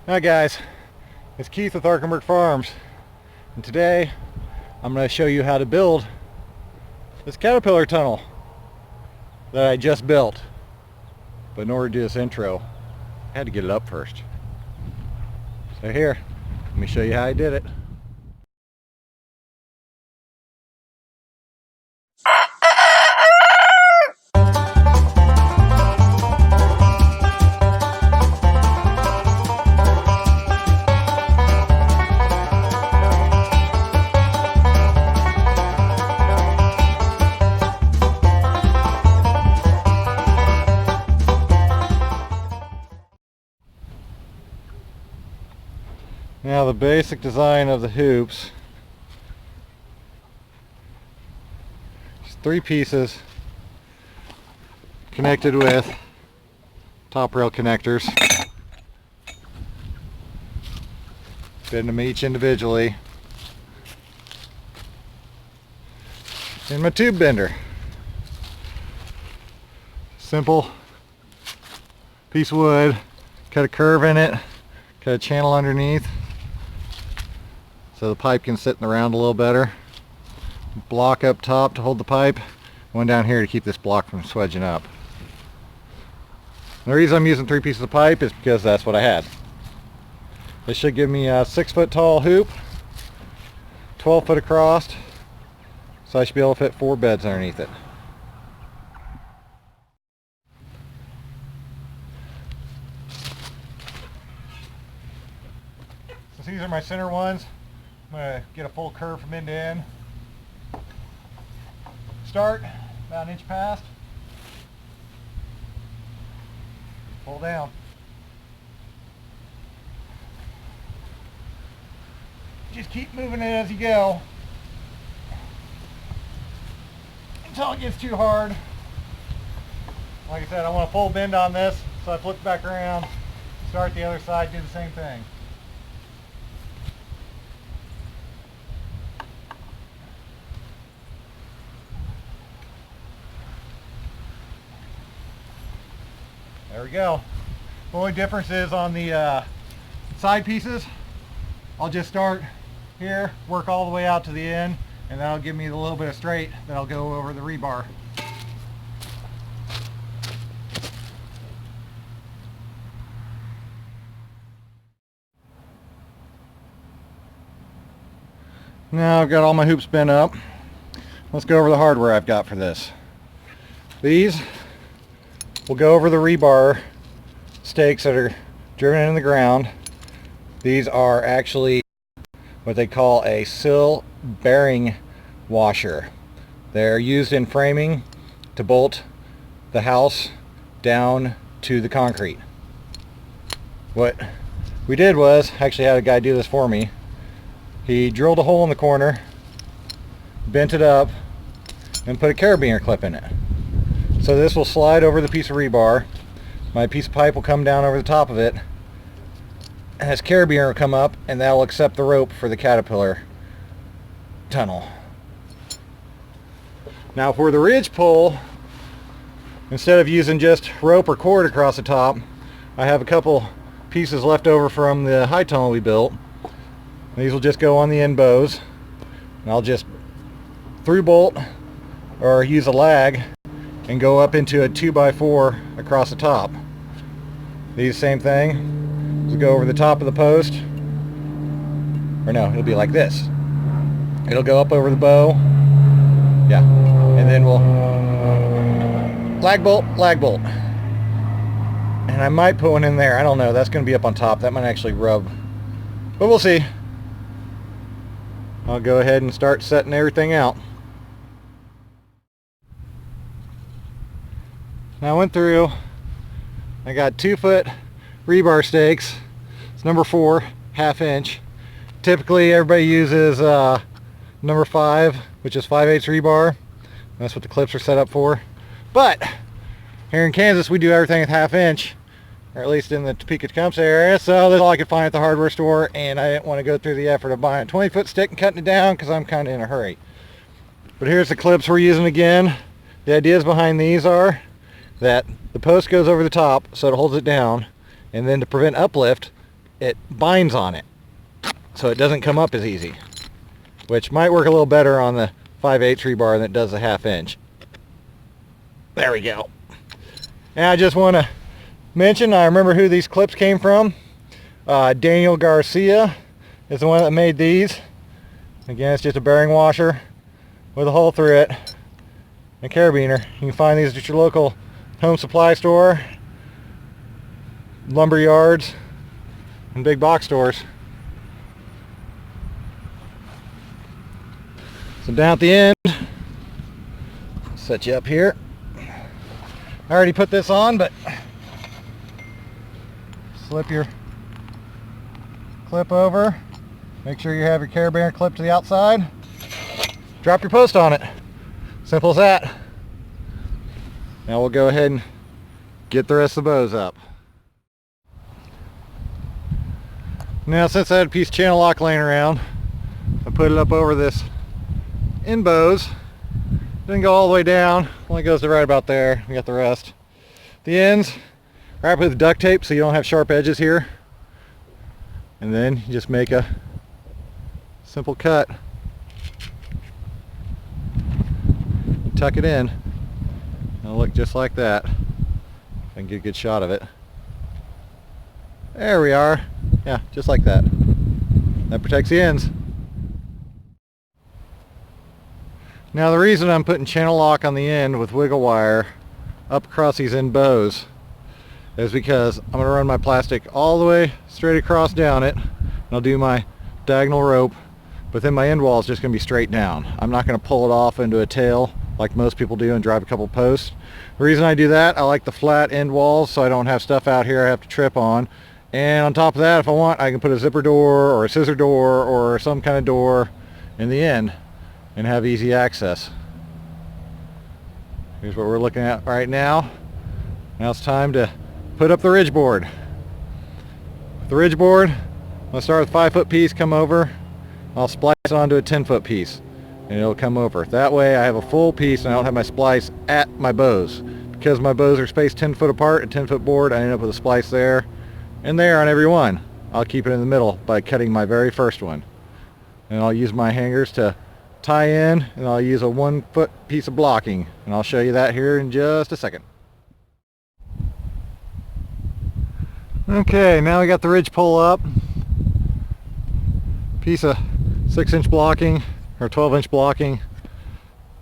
Hi guys, it's Keith with Arkenberg Farms, and today I'm going to show you how to build this caterpillar tunnel that I just built. But in order to do this intro, I had to get it up first. So here, let me show you how I did it. Now the basic design of the hoops, just 3 pieces connected with top rail connectors. Bend them each individually. And my tube bender. Simple piece of wood, cut a curve in it, cut a channel underneath so the pipe can sit in the round a little better. Block up top to hold the pipe, one down here to keep this block from swedging up. And the reason I'm using 3 pieces of pipe is because that's what I had. This should give me a 6-foot tall hoop, 12 foot across, so I should be able to fit 4 beds underneath it. Since these are my center ones, I'm going to get a full curve from end to end. Start about 1 inch past. Pull down. Just keep moving it as you go until it gets too hard. Like I said, I want a full bend on this, so I flip back around, start the other side, do the same thing. There we go. The only difference is on the side pieces, I'll just start here, work all the way out to the end, and that'll give me a little bit of straight that'll go over the rebar. Now I've got all my hoops bent up. Let's go over the hardware I've got for this. These will go over the rebar stakes that are driven in the ground. These are actually what they call a sill bearing washer. They're used in framing to bolt the house down to the concrete. What we did was, actually had a guy do this for me. He drilled a hole in the corner, bent it up, and put a carabiner clip in it. So this will slide over the piece of rebar. My piece of pipe will come down over the top of it, and this carabiner will come up, and that will accept the rope for the caterpillar tunnel. Now for the ridge pole, instead of using just rope or cord across the top, I have a couple pieces left over from the high tunnel we built. These will just go on the end bows, and I'll just through bolt or use a lag and go up into a 2x4 across the top. These same thing, will go over the top of the post, or no, it'll be like this. It'll go up over the bow, yeah, and then we'll lag bolt, and I might put one in there. I don't know, that's going to be up on top. That might actually rub, but we'll see. I'll go ahead and start setting everything out. Now I went through, I got 2-foot rebar stakes. It's number 4, 1/2 inch. Typically everybody uses number 5, which is 5/8 rebar. That's what the clips are set up for. But here in Kansas we do everything at 1/2 inch, or at least in the Topeka-Tecumseh area, so that's all I could find at the hardware store, and I didn't want to go through the effort of buying a 20-foot stick and cutting it down because I'm kind of in a hurry. But here's the clips we're using again. The ideas behind these are that the post goes over the top so it holds it down, and then to prevent uplift, it binds on it, so it doesn't come up as easy, which might work a little better on the 5/8 rebar than it does the 1/2 inch. There we go. And I just want to mention, I remember who these clips came from. Daniel Garcia is the one that made these. Again, it's just a bearing washer with a hole through it and a carabiner. You can find these at your local home supply store, lumber yards, and big box stores. So down at the end, I'll set you up here. I already put this on, but slip your clip over. Make sure you have your carabiner clipped to the outside. Drop your post on it. Simple as that. Now we'll go ahead and get the rest of the bows up. Now, since I had a piece of channel lock laying around, I put it up over this end bows. Didn't go all the way down, only goes to right about there. We got the rest. The ends, wrap with duct tape so you don't have sharp edges here. And then you just make a simple cut. Tuck it in. It'll look just like that. If I can get a good shot of it. There we are. Yeah, just like that. That protects the ends. Now the reason I'm putting channel lock on the end with wiggle wire up across these end bows is because I'm going to run my plastic all the way straight across down it, and I'll do my diagonal rope, but then my end wall is just going to be straight down. I'm not going to pull it off into a tail like most people do and drive a couple posts. The reason I do that, I like the flat end walls so I don't have stuff out here I have to trip on. And on top of that, if I want, I can put a zipper door or a scissor door or some kind of door in the end and have easy access. Here's what we're looking at right now. Now it's time to put up the ridge board. The ridge board, I'm going to start with a 5-foot piece, come over, I'll splice it onto a 10-foot piece and it'll come over. That way I have a full piece and I don't have my splice at my bows. Because my bows are spaced 10 foot apart, a 10-foot board, I end up with a splice there and there on every one. I'll keep it in the middle by cutting my very first one. And I'll use my hangers to tie in, and I'll use a 1-foot piece of blocking, and I'll show you that here in just a second. Okay, now we got the ridge pole up. Piece of 6-inch blocking or 12-inch blocking,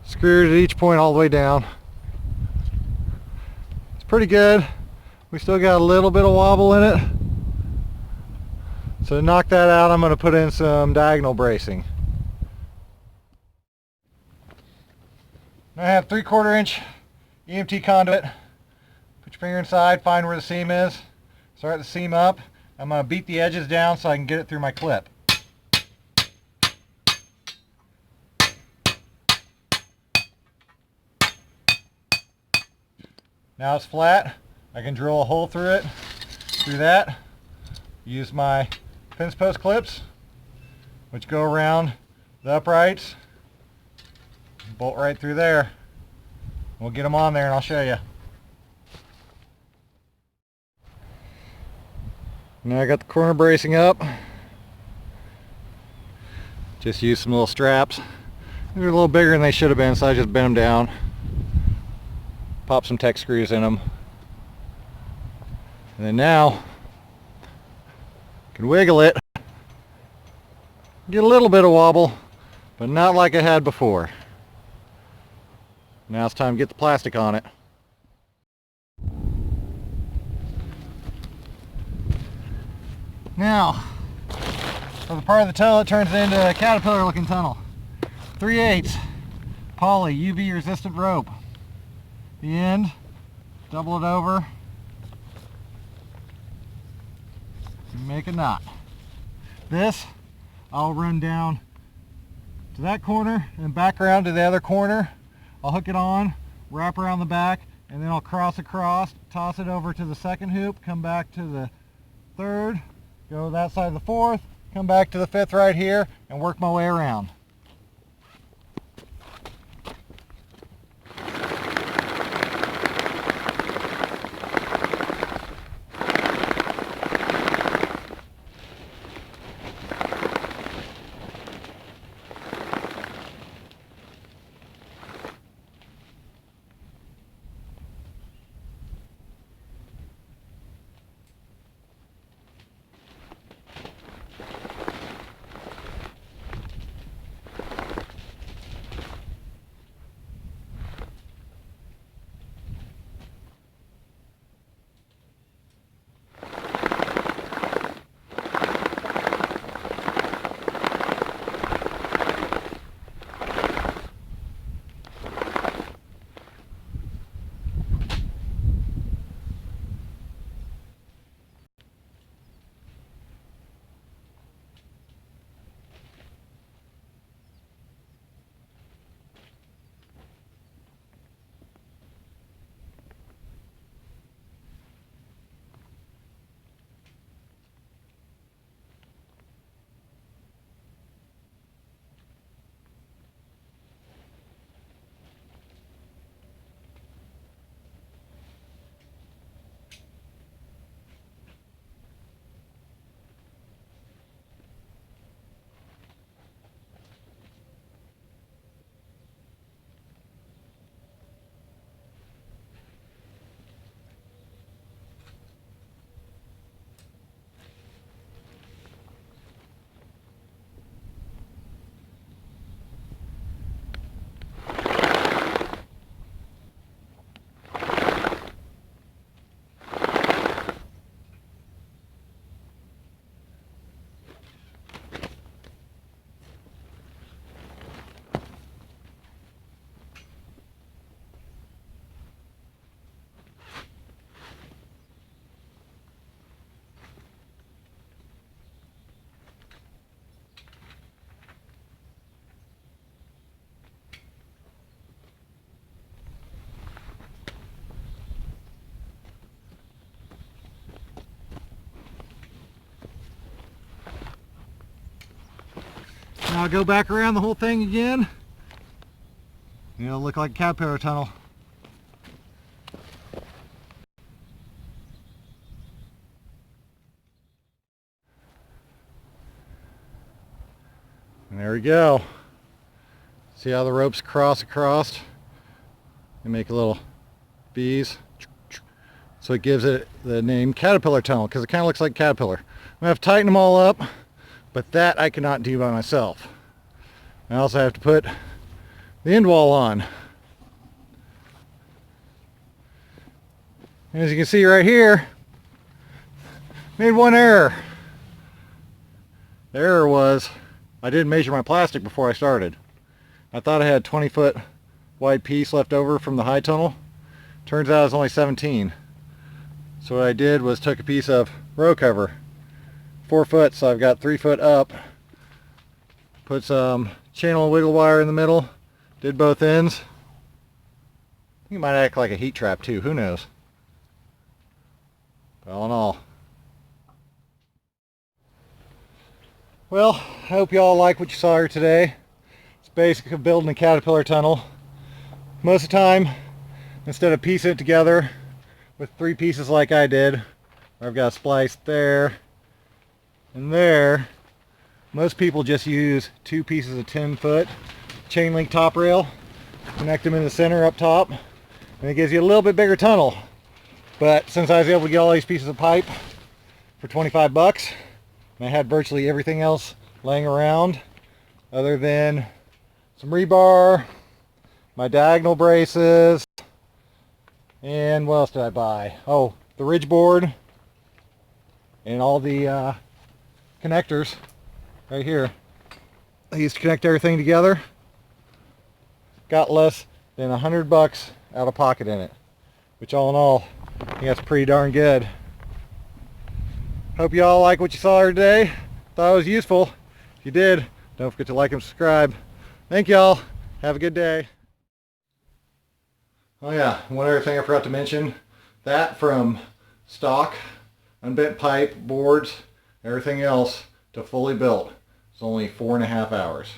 screwed at each point all the way down. It's pretty good. We still got a little bit of wobble in it, so to knock that out, I'm going to put in some diagonal bracing. I have 3/4 inch EMT conduit. Put your finger inside, find where the seam is, start the seam up. I'm going to beat the edges down so I can get it through my clip. Now it's flat. I can drill a hole through it, through that. Use my fence post clips, which go around the uprights. Bolt right through there. We'll get them on there and I'll show you. Now I got the corner bracing up. Just use some little straps. They're a little bigger than they should have been, so I just bent them down. Pop some Tech screws in them. And then now, I can wiggle it. Get a little bit of wobble, but not like I had before. Now it's time to get the plastic on it. Now, for the part of the toe that turns into a caterpillar looking tunnel. 3/8 poly UV resistant rope. The end, double it over, and make a knot. This, I'll run down to that corner and back around to the other corner. I'll hook it on, wrap around the back, and then I'll cross across, toss it over to the second hoop, come back to the third, go that side of the fourth, come back to the fifth right here, and work my way around. Now I'll go back around the whole thing again. It'll look like a caterpillar tunnel. And there we go. See how the ropes cross across and make a little V's. So it gives it the name caterpillar tunnel because it kind of looks like caterpillar. I'm going to have to tighten them all up, but that I cannot do by myself. I also have to put the end wall on. And as you can see right here, made one error. The error was I didn't measure my plastic before I started. I thought I had a 20-foot wide piece left over from the high tunnel. Turns out it's only 17. So what I did was took a piece of row cover, 4 foot, so I've got 3 foot up. Put some channel wiggle wire in the middle, did both ends. I think it might act like a heat trap too, who knows. But all in all. Well, I hope you all like what you saw here today. It's basically building a caterpillar tunnel. Most of the time, instead of piecing it together with 3 pieces like I did, where I've got a splice there and there, most people just use 2 pieces of 10-foot chain link top rail, connect them in the center up top, and it gives you a little bit bigger tunnel. But since I was able to get all these pieces of pipe for 25 bucks, and I had virtually everything else laying around other than some rebar, my diagonal braces, and what else did I buy? Oh, the ridge board and all the connectors right here. I used to connect everything together. Got less than 100 bucks out of pocket in it, which all in all, I think that's pretty darn good. Hope you all like what you saw here today. Thought it was useful. If you did, don't forget to like and subscribe. Thank y'all. Have a good day. Oh yeah, one other thing I forgot to mention. That from stock, unbent pipe, boards, everything else to fully built. It's only 4.5 hours.